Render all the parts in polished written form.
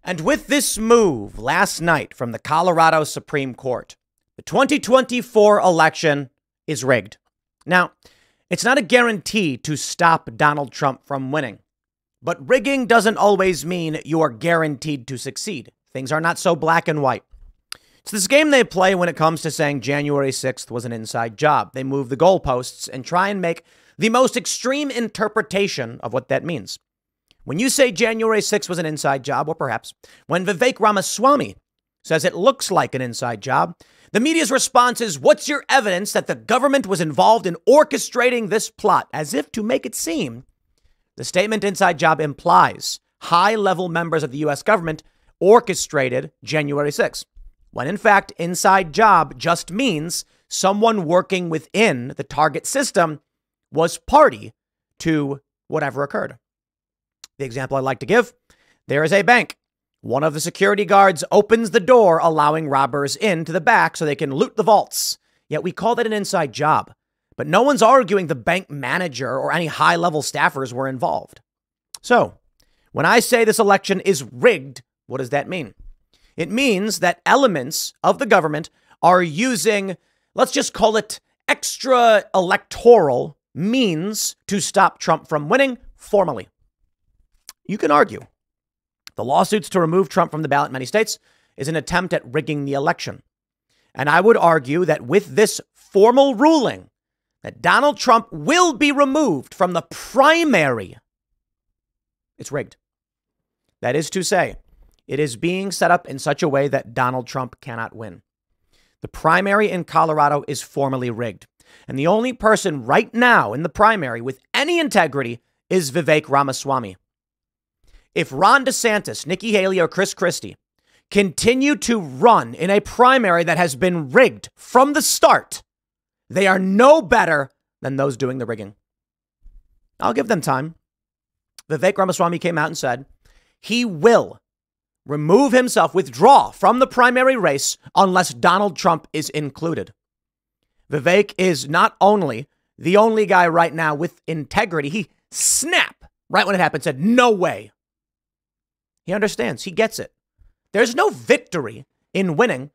And with this move last night from the Colorado Supreme Court, the 2024 election is rigged. Now, it's not a guarantee to stop Donald Trump from winning, but rigging doesn't always mean you are guaranteed to succeed. Things are not so black and white. It's this game they play when it comes to saying January 6th was an inside job. They move the goalposts and try and make the most extreme interpretation of what that means. When you say January 6th was an inside job, or perhaps when Vivek Ramaswamy says it looks like an inside job, the media's response is, what's your evidence that the government was involved in orchestrating this plot? As if to make it seem the statement inside job implies high-level members of the U.S. government orchestrated January 6th, when in fact, inside job just means someone working within the target system was party to whatever occurred. The example I like to give, there is a bank. One of the security guards opens the door, allowing robbers into the back so they can loot the vaults. Yet we call that an inside job. But no one's arguing the bank manager or any high-level staffers were involved. So, when I say this election is rigged, what does that mean? It means that elements of the government are using, let's just call it extra electoral means to stop Trump from winning formally. You can argue the lawsuits to remove Trump from the ballot in many states is an attempt at rigging the election. And I would argue that with this formal ruling that Donald Trump will be removed from the primary, it's rigged. That is to say, it is being set up in such a way that Donald Trump cannot win. The primary in Colorado is formally rigged. And the only person right now in the primary with any integrity is Vivek Ramaswamy. If Ron DeSantis, Nikki Haley, or Chris Christie continue to run in a primary that has been rigged from the start, they are no better than those doing the rigging. I'll give them time. Vivek Ramaswamy came out and said he will remove himself, withdraw from the primary race unless Donald Trump is included. Vivek is not only the only guy right now with integrity, he snapped right when it happened, said, no way. He understands. He gets it. There's no victory in winning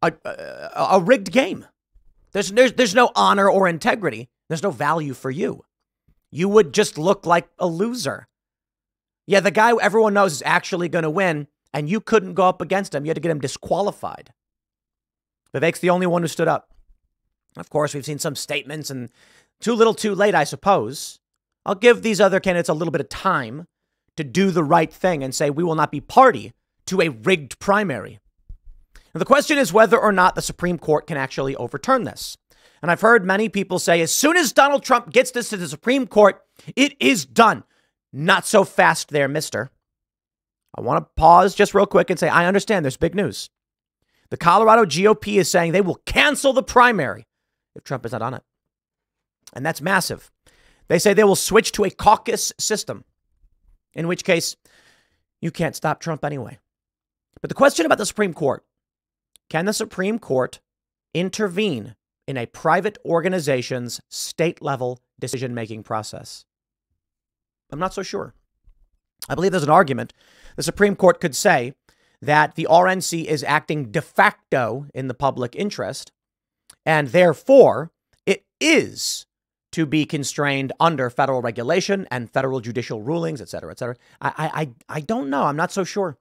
a rigged game. There's no honor or integrity. There's no value for you. You would just look like a loser. Yeah, the guy everyone knows is actually going to win, and you couldn't go up against him. You had to get him disqualified. Vivek's the only one who stood up. Of course, we've seen some statements, and too little too late, I suppose. I'll give these other candidates a little bit of time to do the right thing and say we will not be party to a rigged primary. Now, the question is whether or not the Supreme Court can actually overturn this. And I've heard many people say as soon as Donald Trump gets this to the Supreme Court, it is done. Not so fast there, mister. I want to pause just real quick and say I understand there's big news. The Colorado GOP is saying they will cancel the primary if Trump is not on it. And that's massive. They say they will switch to a caucus system, in which case you can't stop Trump anyway. But the question about the Supreme Court, can the Supreme Court intervene in a private organization's state-level decision-making process? I'm not so sure. I believe there's an argument. The Supreme Court could say that the RNC is acting de facto in the public interest, and therefore it is to be constrained under federal regulation and federal judicial rulings, et cetera, et cetera. I don't know. I'm not so sure.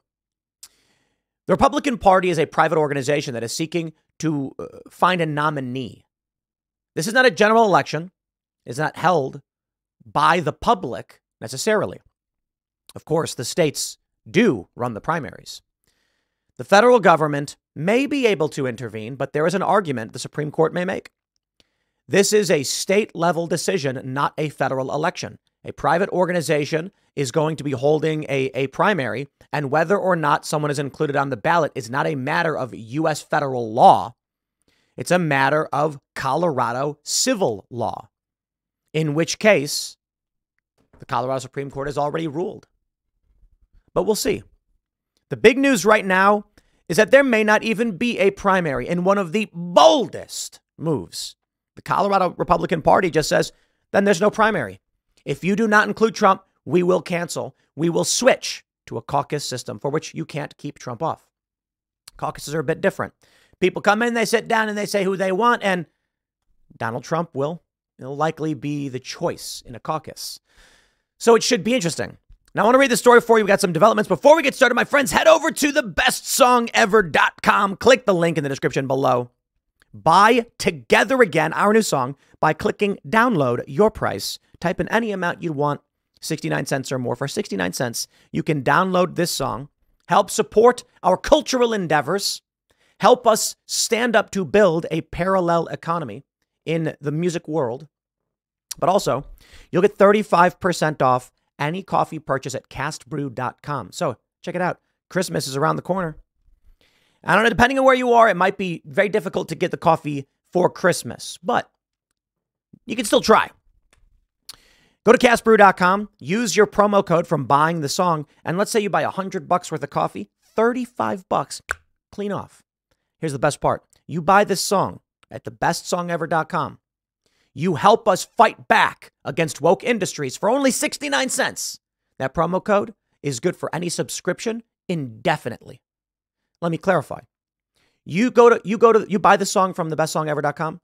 The Republican Party is a private organization that is seeking to find a nominee. This is not a general election. It's not held by the public necessarily. Of course, the states do run the primaries. The federal government may be able to intervene, but there is an argument the Supreme Court may make. This is a state-level decision, not a federal election. A private organization is going to be holding a primary, and whether or not someone is included on the ballot is not a matter of U.S. federal law. It's a matter of Colorado civil law, in which case the Colorado Supreme Court has already ruled. But we'll see. The big news right now is that there may not even be a primary in one of the boldest moves. The Colorado Republican Party just says, then there's no primary. If you do not include Trump, we will cancel. We will switch to a caucus system for which you can't keep Trump off. Caucuses are a bit different. People come in, they sit down, and they say who they want, and Donald Trump will likely be the choice in a caucus. So it should be interesting. Now, I want to read the story for you. We got some developments. Before we get started, my friends, head over to thebestsongever.com. Click the link in the description below. Buy Together Again, our new song, by clicking download your price. Type in any amount you want, 69 cents or more. For 69 cents, you can download this song, help support our cultural endeavors, help us stand up to build a parallel economy in the music world. But also, you'll get 35% off any coffee purchase at castbrew.com. So check it out. Christmas is around the corner. I don't know, depending on where you are, it might be very difficult to get the coffee for Christmas, but you can still try. Go to castbrew.com, use your promo code from buying the song, and let's say you buy $100 worth of coffee, $35 clean off. Here's the best part. You buy this song at thebestsongever.com. You help us fight back against woke industries for only 69 cents. That promo code is good for any subscription indefinitely. Let me clarify. You buy the song from thebestsongever.com.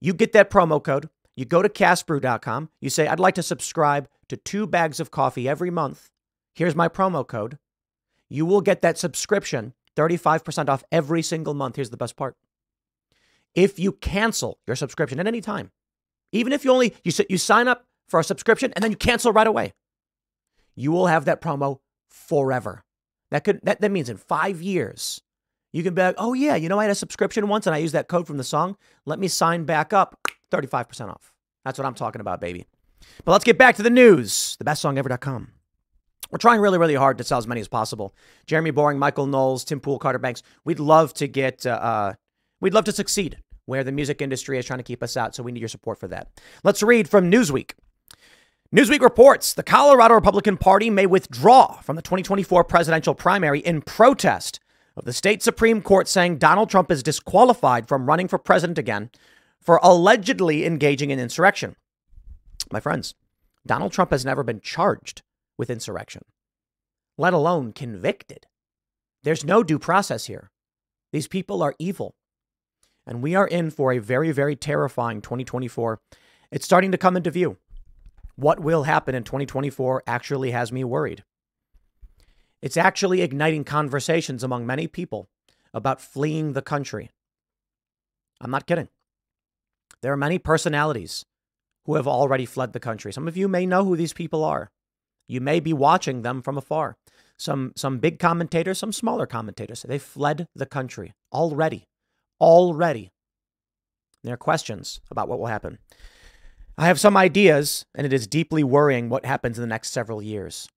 You get that promo code. You go to castbrew.com. You say, I'd like to subscribe to 2 bags of coffee every month. Here's my promo code. You will get that subscription 35% off every single month. Here's the best part. If you cancel your subscription at any time, even if you sign up for a subscription and then you cancel right away, you will have that promo forever. That means in 5 years, you can be like, oh yeah, I had a subscription once and I used that code from the song. Let me sign back up, 35% off. That's what I'm talking about, baby. But let's get back to the news. Thebestsongever.com. We're trying really, really hard to sell as many as possible. Jeremy Boring, Michael Knowles, Tim Pool, Carter Banks. We'd love to succeed where the music industry is trying to keep us out. So we need your support for that. Let's read from Newsweek. Newsweek reports the Colorado Republican Party may withdraw from the 2024 presidential primary in protest of the state Supreme Court saying Donald Trump is disqualified from running for president again for allegedly engaging in insurrection. My friends, Donald Trump has never been charged with insurrection, let alone convicted. There's no due process here. These people are evil. And we are in for a very, very terrifying 2024. It's starting to come into view. What will happen in 2024 actually has me worried. It's actually igniting conversations among many people about fleeing the country. I'm not kidding. There are many personalities who have already fled the country. Some of you may know who these people are. You may be watching them from afar. Some big commentators, some smaller commentators. They fled the country already. There are questions about what will happen. I have some ideas, and it is deeply worrying what happens in the next several years.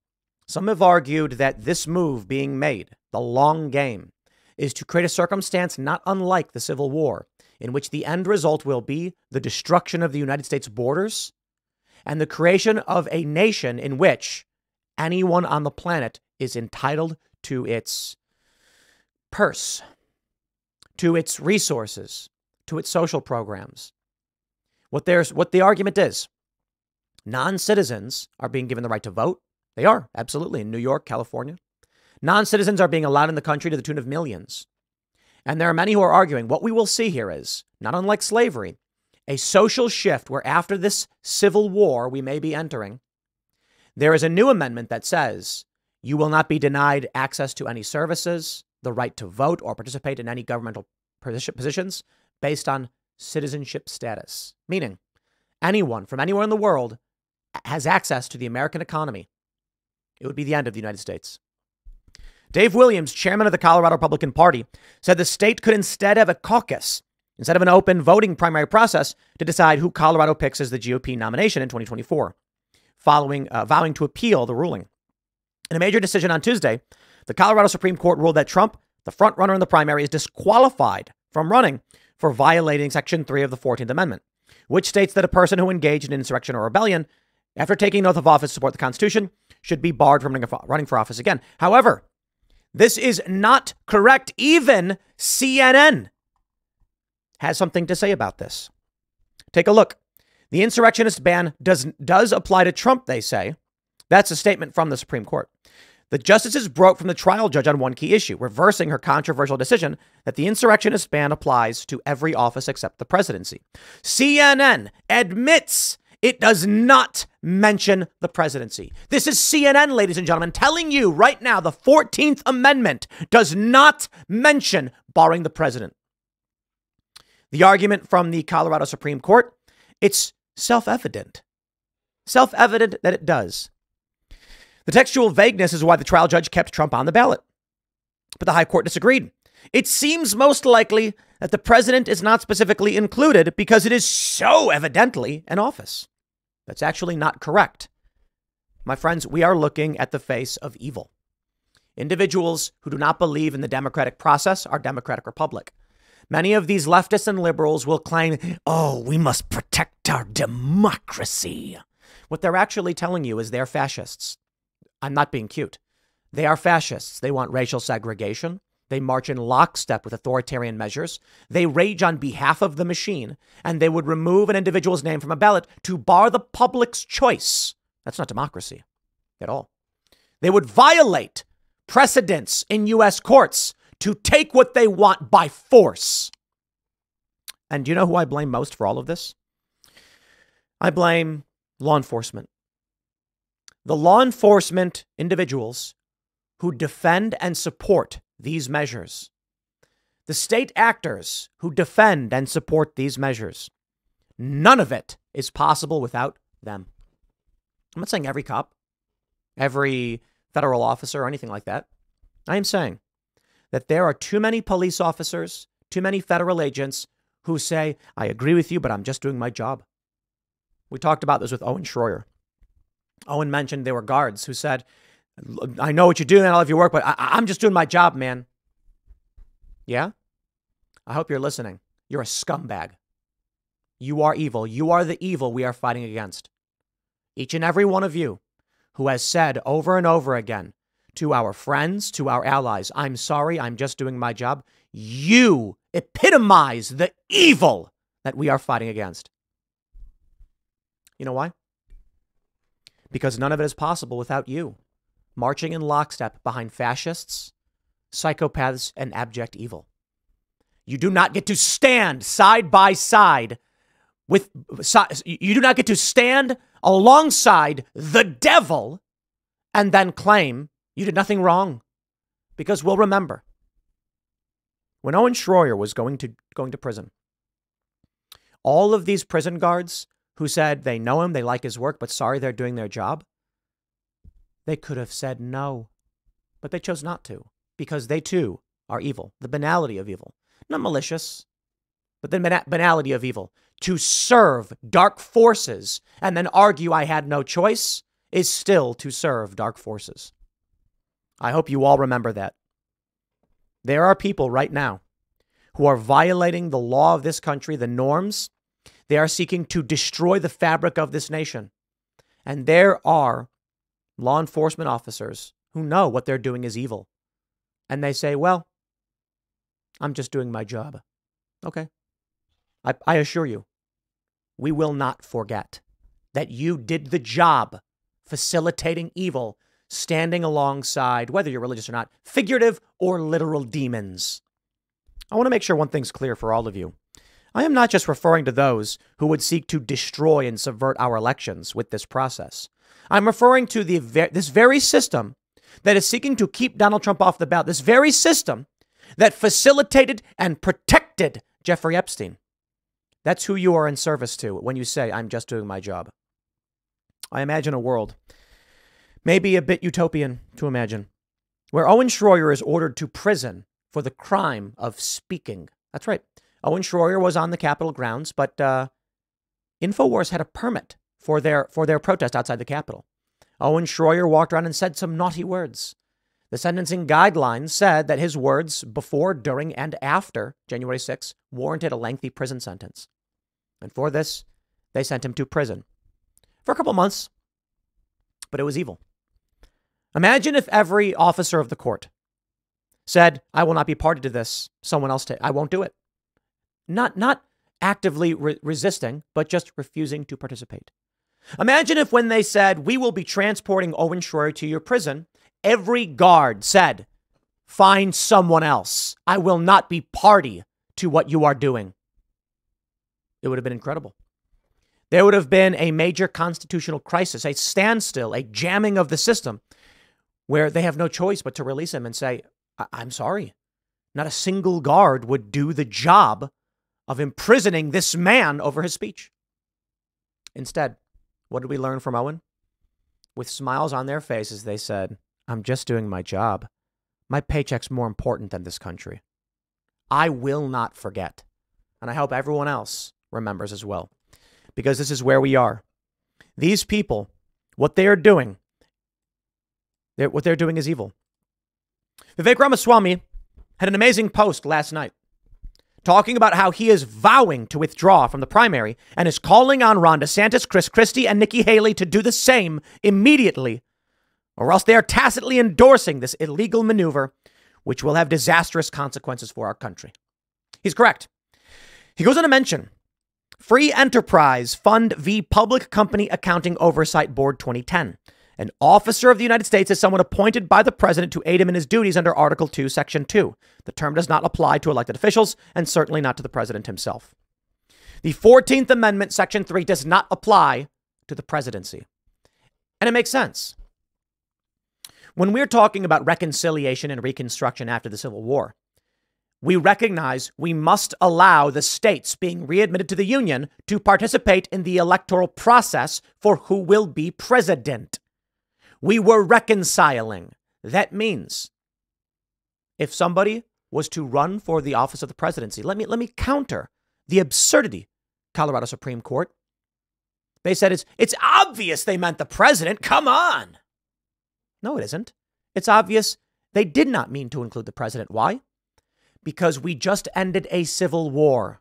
Some have argued that this move being made, the long game, is to create a circumstance not unlike the Civil War, in which the end result will be the destruction of the United States borders and the creation of a nation in which anyone on the planet is entitled to its purse, to its resources, to its social programs. What the argument is, non-citizens are being given the right to vote. They are, absolutely, in New York, California. Non-citizens are being allowed in the country to the tune of millions. And there are many who are arguing what we will see here is, not unlike slavery, a social shift where after this civil war we may be entering, there is a new amendment that says you will not be denied access to any services, the right to vote or participate in any governmental positions based on citizenship status, meaning anyone from anywhere in the world has access to the American economy. It would be the end of the United States. Dave Williams, chairman of the Colorado Republican Party, said the state could instead have a caucus instead of an open voting primary process to decide who Colorado picks as the GOP nomination in 2024, vowing to appeal the ruling. In a major decision on Tuesday, the Colorado Supreme Court ruled that Trump, the front runner in the primary, is disqualified from running for violating Section 3 of the 14th Amendment, which states that a person who engaged in insurrection or rebellion after taking an oath of office to support the Constitution should be barred from running for office again. However, this is not correct. Even CNN has something to say about this. Take a look. The insurrectionist ban does apply to Trump, they say. That's a statement from the Supreme Court. The justices broke from the trial judge on one key issue, reversing her controversial decision that the insurrectionist ban applies to every office except the presidency. CNN admits it does not mention the presidency. This is CNN, ladies and gentlemen, telling you right now the 14th Amendment does not mention barring the president. The argument from the Colorado Supreme Court, it's self-evident. Self-evident that it does. The textual vagueness is why the trial judge kept Trump on the ballot. But the high court disagreed. It seems most likely that the president is not specifically included because it is so evidently an office. That's actually not correct. My friends, we are looking at the face of evil. Individuals who do not believe in the democratic process are democratic republic. Many of these leftists and liberals will claim, oh, we must protect our democracy. What they're actually telling you is they're fascists. I'm not being cute. They are fascists. They want racial segregation. They march in lockstep with authoritarian measures. They rage on behalf of the machine, and they would remove an individual's name from a ballot to bar the public's choice. That's not democracy at all. They would violate precedents in U.S. courts to take what they want by force. And do you know who I blame most for all of this? I blame law enforcement. The law enforcement individuals who defend and support these measures. The state actors who defend and support these measures. None of it is possible without them. I'm not saying every cop, every federal officer or anything like that. I am saying that there are too many police officers, too many federal agents who say, I agree with you, but I'm just doing my job. We talked about this with Owen Schroyer. Owen mentioned there were guards who said, I know what you're doing, I love your work, but I'm just doing my job, man. Yeah? I hope you're listening. You're a scumbag. You are evil. You are the evil we are fighting against. Each and every one of you who has said over and over again to our friends, to our allies, I'm sorry, I'm just doing my job. You epitomize the evil that we are fighting against. You know why? Because none of it is possible without you marching in lockstep behind fascists, psychopaths, and abject evil. You do not get to stand side by side with, you do not get to stand alongside the devil and then claim you did nothing wrong. Because we'll remember, when Owen Schroyer was going to prison, all of these prison guards who said they know him, they like his work, but sorry they're doing their job, they could have said no, but they chose not to because they too are evil. The banality of evil, not malicious, but the banality of evil. To serve dark forces and then argue I had no choice is still to serve dark forces. I hope you all remember that. There are people right now who are violating the law of this country, the norms. They are seeking to destroy the fabric of this nation. And there are law enforcement officers who know what they're doing is evil. And they say, well, I'm just doing my job. Okay. I assure you, we will not forget that you did the job facilitating evil, standing alongside, whether you're religious or not, figurative or literal demons. I want to make sure one thing's clear for all of you. I am not just referring to those who would seek to destroy and subvert our elections with this process. I'm referring to this very system that is seeking to keep Donald Trump off the ballot, this very system that facilitated and protected Jeffrey Epstein. That's who you are in service to when you say, I'm just doing my job. I imagine a world, maybe a bit utopian to imagine, where Owen Schroyer is ordered to prison for the crime of speaking. That's right. Owen Schroyer was on the Capitol grounds, but InfoWars had a permit for their protest outside the Capitol. Owen Schroyer walked around and said some naughty words. The sentencing guidelines said that his words before, during, and after January 6th warranted a lengthy prison sentence. And for this, they sent him to prison for a couple months. But it was evil. Imagine if every officer of the court said, I will not be party to this. Someone else, I won't do it. Not actively resisting, but just refusing to participate. Imagine if when they said, we will be transporting Owen Schroyer to your prison, every guard said, find someone else. I will not be party to what you are doing. It would have been incredible. There would have been a major constitutional crisis, a standstill, a jamming of the system where they have no choice but to release him and say, I'm sorry. Not a single guard would do the job of imprisoning this man over his speech. Instead, what did we learn from Owen? With smiles on their faces, they said, I'm just doing my job. My paycheck's more important than this country. I will not forget. And I hope everyone else remembers as well. Because this is where we are. These people, what they are doing, what they're doing is evil. Vivek Ramaswamy had an amazing post last night talking about how he is vowing to withdraw from the primary and is calling on Ron DeSantis, Chris Christie, and Nikki Haley to do the same immediately, or else they are tacitly endorsing this illegal maneuver, which will have disastrous consequences for our country. He's correct. He goes on to mention Free Enterprise Fund v. Public Company Accounting Oversight Board 2010. An officer of the United States is someone appointed by the president to aid him in his duties under Article 2, Section 2. The term does not apply to elected officials and certainly not to the president himself. The 14th Amendment, Section 3, does not apply to the presidency. And it makes sense. When we're talking about reconciliation and reconstruction after the Civil War, we recognize we must allow the states being readmitted to the Union to participate in the electoral process for who will be president. We were reconciling. That means if somebody was to run for the office of the presidency, let me counter the absurdity, Colorado Supreme Court. They said it's obvious they meant the president. Come on. No, it isn't. It's obvious they did not mean to include the president. Why? Because we just ended a civil war.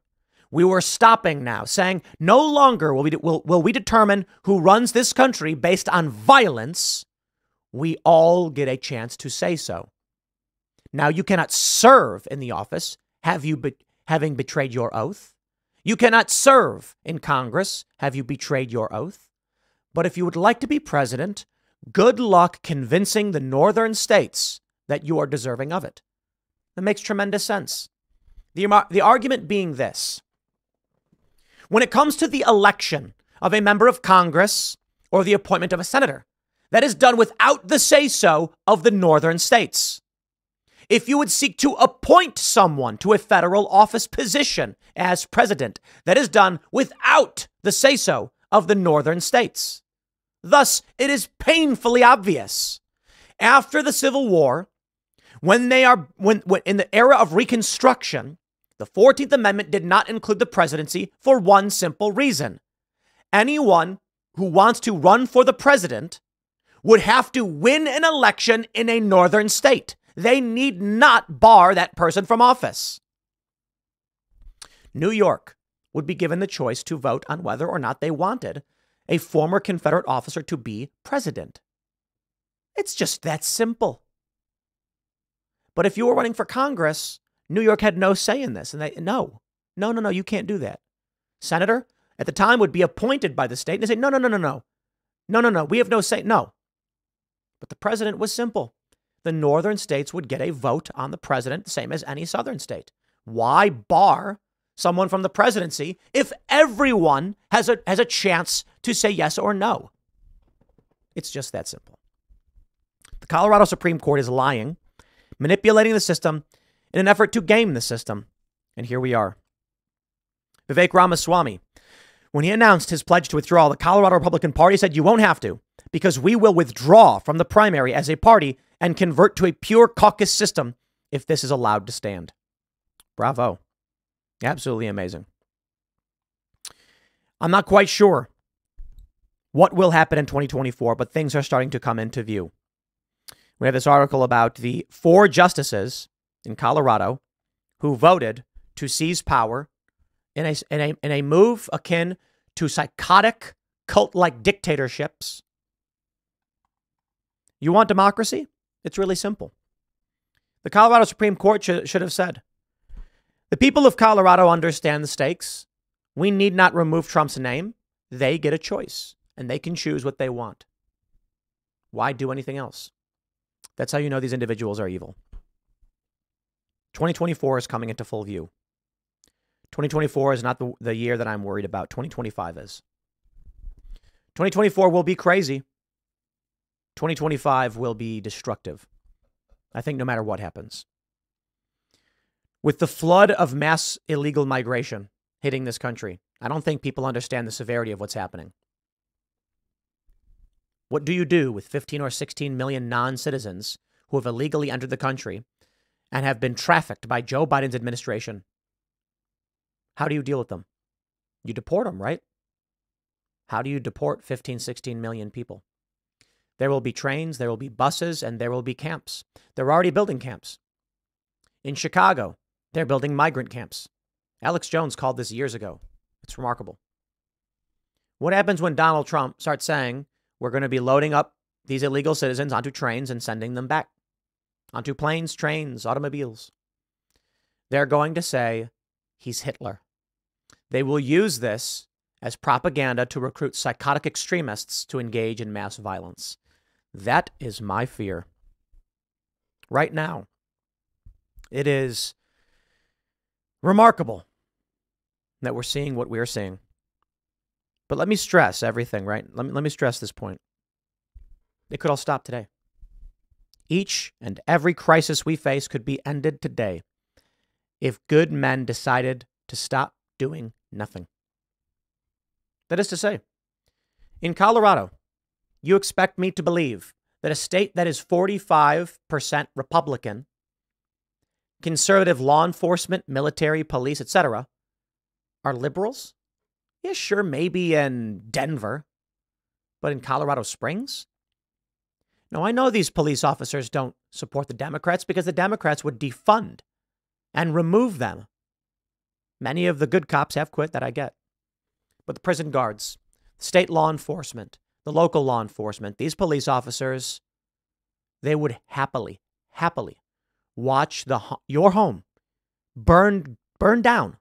We were stopping now, saying no longer will we determine who runs this country based on violence. We all get a chance to say so. Now, you cannot serve in the office having betrayed your oath. You cannot serve in Congress have you betrayed your oath. But if you would like to be president, good luck convincing the northern states that you are deserving of it. That makes tremendous sense. The argument being this. When it comes to the election of a member of Congress or the appointment of a senator, that is done without the say-so of the northern states. If you would seek to appoint someone to a federal office position as president, that is done without the say-so of the northern states. Thus, it is painfully obvious. After the Civil War, when in the era of Reconstruction, the 14th Amendment did not include the presidency for one simple reason. Anyone who wants to run for the president would have to win an election in a northern state. They need not bar that person from office. New York would be given the choice to vote on whether or not they wanted a former Confederate officer to be president. It's just that simple. But if you were running for Congress, New York had no say in this. And no, you can't do that. Senator, at the time, would be appointed by the state. And they say, no, we have no say. No. But the president was simple. The northern states would get a vote on the president, the same as any southern state. Why bar someone from the presidency if everyone has a chance to say yes or no? It's just that simple. The Colorado Supreme Court is lying, manipulating the system in an effort to game the system. And here we are. Vivek Ramaswamy, when he announced his pledge to withdraw, the Colorado Republican Party said, you won't have to, because we will withdraw from the primary as a party and convert to a pure caucus system if this is allowed to stand. Bravo. Absolutely amazing. I'm not quite sure what will happen in 2024, but things are starting to come into view. We have this article about the 4 justices in Colorado who voted to seize power in a move akin to psychotic cult-like dictatorships. You want democracy? It's really simple. The Colorado Supreme Court should have said, the people of Colorado understand the stakes. We need not remove Trump's name. They get a choice, and they can choose what they want. Why do anything else? That's how you know these individuals are evil. 2024 is coming into full view. 2024 is not the year that I'm worried about. 2025 is. 2024 will be crazy. 2025 will be destructive. I think no matter what happens. With the flood of mass illegal migration hitting this country, I don't think people understand the severity of what's happening. What do you do with 15 or 16 million non-citizens who have illegally entered the country and have been trafficked by Joe Biden's administration? How do you deal with them? You deport them, right? How do you deport 15, 16 million people? There will be trains, there will be buses, and there will be camps. They're already building camps. In Chicago, they're building migrant camps. Alex Jones called this years ago. It's remarkable. What happens when Donald Trump starts saying we're going to be loading up these illegal citizens onto trains and sending them back? Onto planes, trains, automobiles. They're going to say he's Hitler. They will use this as propaganda to recruit psychotic extremists to engage in mass violence. That is my fear. Right now, it is remarkable that we're seeing what we're seeing. But let me stress everything, right? Let me stress this point. It could all stop today. Each and every crisis we face could be ended today if good men decided to stop doing nothing. That is to say, in Colorado, you expect me to believe that a state that is 45% Republican, conservative law enforcement, military, police, etc., are liberals? Yeah, sure, maybe in Denver, but in Colorado Springs? No, I know these police officers don't support the Democrats because the Democrats would defund and remove them. Many of the good cops have quit, that I get. But the prison guards, state law enforcement, the local law enforcement, these police officers, they would happily watch your home burn down.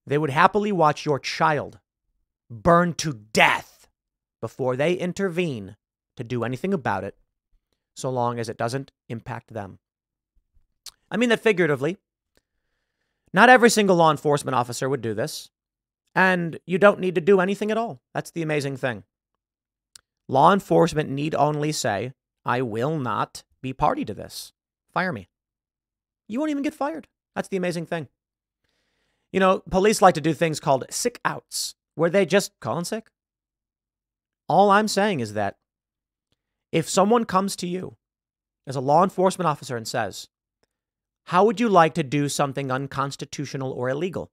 They would happily watch your child burn to death before they intervene to do anything about it, so long as it doesn't impact them. I mean that figuratively. Not every single law enforcement officer would do this, and you don't need to do anything at all. That's the amazing thing. Law enforcement need only say, I will not be party to this. Fire me. You won't even get fired. That's the amazing thing. You know, police like to do things called sick outs, where they just call in sick. All I'm saying is that if someone comes to you as a law enforcement officer and says, how would you like to do something unconstitutional or illegal?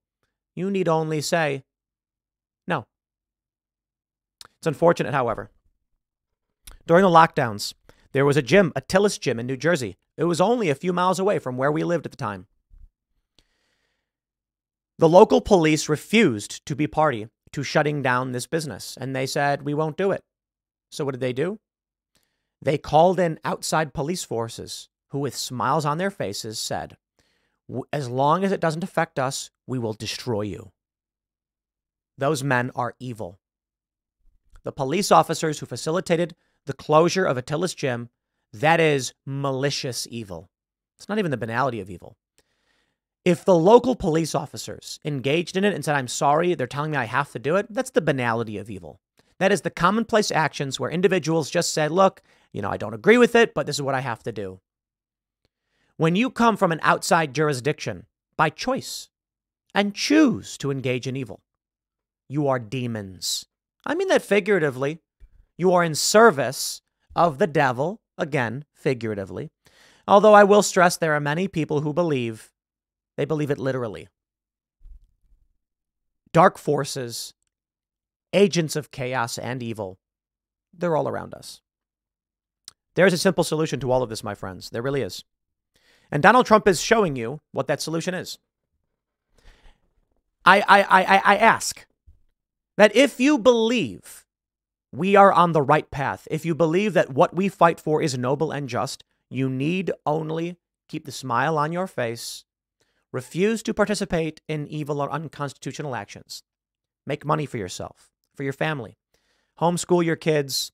You need only say, no. It's unfortunate, however. During the lockdowns, there was a gym, a Tillis gym in New Jersey. It was only a few miles away from where we lived at the time. The local police refused to be party to shutting down this business, and they said, we won't do it. So what did they do? They called in outside police forces who, with smiles on their faces, said, as long as it doesn't affect us, we will destroy you. Those men are evil. The police officers who facilitated the closure of a Tillis gym, that is malicious evil. It's not even the banality of evil. If the local police officers engaged in it and said, I'm sorry, they're telling me I have to do it, that's the banality of evil. That is the commonplace actions where individuals just said, look, I don't agree with it, but this is what I have to do. When you come from an outside jurisdiction by choice and choose to engage in evil, you are demons. I mean that figuratively. You are in service of the devil, again, figuratively. Although I will stress there are many people who believe it literally. Dark forces, agents of chaos and evil, they're all around us. There's a simple solution to all of this, my friends. There really is. And Donald Trump is showing you what that solution is. I ask that if you believe we are on the right path, if you believe that what we fight for is noble and just, you need only keep the smile on your face. Refuse to participate in evil or unconstitutional actions. Make money for yourself, for your family. Homeschool your kids.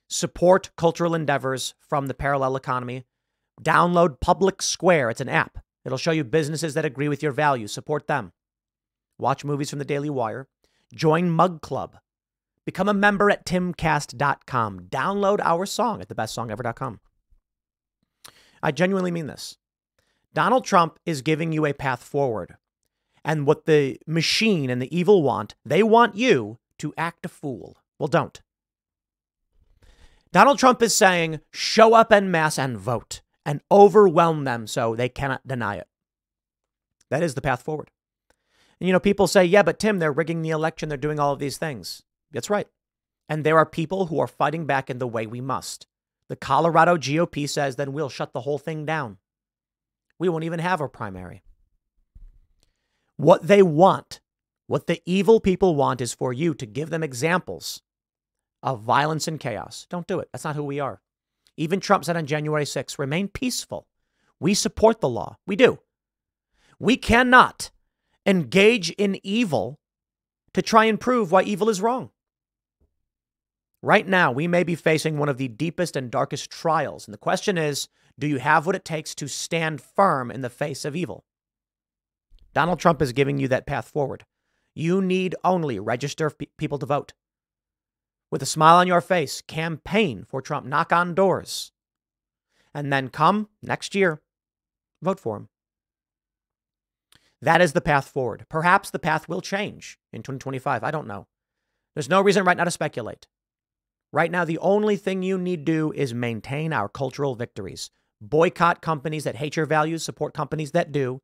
Support cultural endeavors from the parallel economy. Download Public Square. It's an app. It'll show you businesses that agree with your values. Support them. Watch movies from the Daily Wire. Join Mug Club. Become a member at Timcast.com. Download our song at thebestsongever.com. I genuinely mean this. Donald Trump is giving you a path forward. And what the machine and the evil want, they want you to act a fool. Well, don't. Donald Trump is saying, show up en masse and vote and overwhelm them so they cannot deny it. That is the path forward. And, people say, yeah, but Tim, they're rigging the election. They're doing all of these things. That's right. And there are people who are fighting back in the way we must. The Colorado GOP says, then we'll shut the whole thing down. We won't even have a primary. What they want, what the evil people want, is for you to give them examples of violence and chaos. Don't do it. That's not who we are. Even Trump said on January 6th, remain peaceful. We support the law. We do. We cannot engage in evil to try and prove why evil is wrong. Right now, we may be facing one of the deepest and darkest trials. And the question is, do you have what it takes to stand firm in the face of evil? Donald Trump is giving you that path forward. You need only register people to vote. With a smile on your face, campaign for Trump, knock on doors. And then come next year, vote for him. That is the path forward. Perhaps the path will change in 2025. I don't know. There's no reason right now to speculate. Right now, the only thing you need to do is maintain our cultural victories. Boycott companies that hate your values, support companies that do.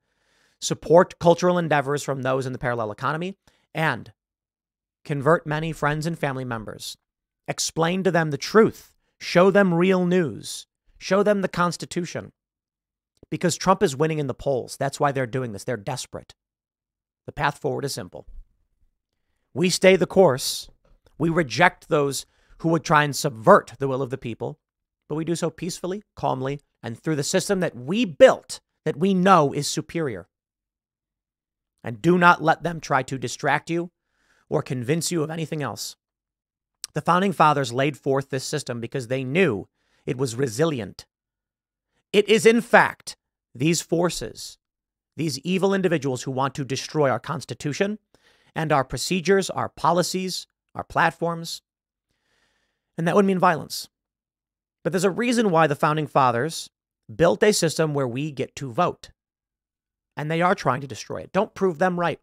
Support cultural endeavors from those in the parallel economy, and convert many friends and family members. Explain to them the truth. Show them real news. Show them the Constitution. Because Trump is winning in the polls. That's why they're doing this. They're desperate. The path forward is simple. We stay the course. We reject those who would try and subvert the will of the people, but we do so peacefully, calmly, and through the system that we built, that we know is superior. And do not let them try to distract you or convince you of anything else. The founding fathers laid forth this system because they knew it was resilient. It is, in fact, these forces, these evil individuals who want to destroy our Constitution and our procedures, our policies, our platforms. And that would mean violence. But there's a reason why the founding fathers built a system where we get to vote. And they are trying to destroy it. Don't prove them right.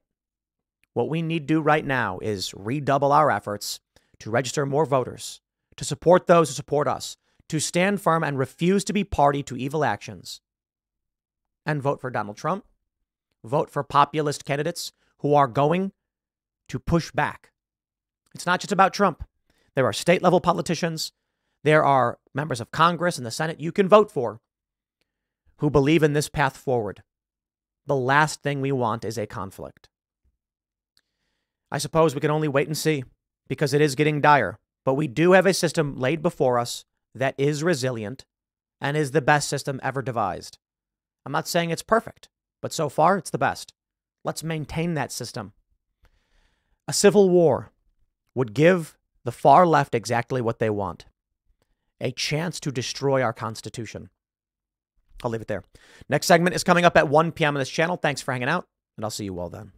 What we need to do right now is redouble our efforts to register more voters, to support those who support us, to stand firm and refuse to be party to evil actions, and vote for Donald Trump. Vote for populist candidates who are going to push back. It's not just about Trump. There are state-level politicians. There are members of Congress and the Senate you can vote for who believe in this path forward. The last thing we want is a conflict. I suppose we can only wait and see because it is getting dire. But we do have a system laid before us that is resilient and is the best system ever devised. I'm not saying it's perfect, but so far it's the best. Let's maintain that system. A civil war would give the far left exactly what they want. A chance to destroy our Constitution. I'll leave it there. Next segment is coming up at 1 p.m. on this channel. Thanks for hanging out, and I'll see you all then.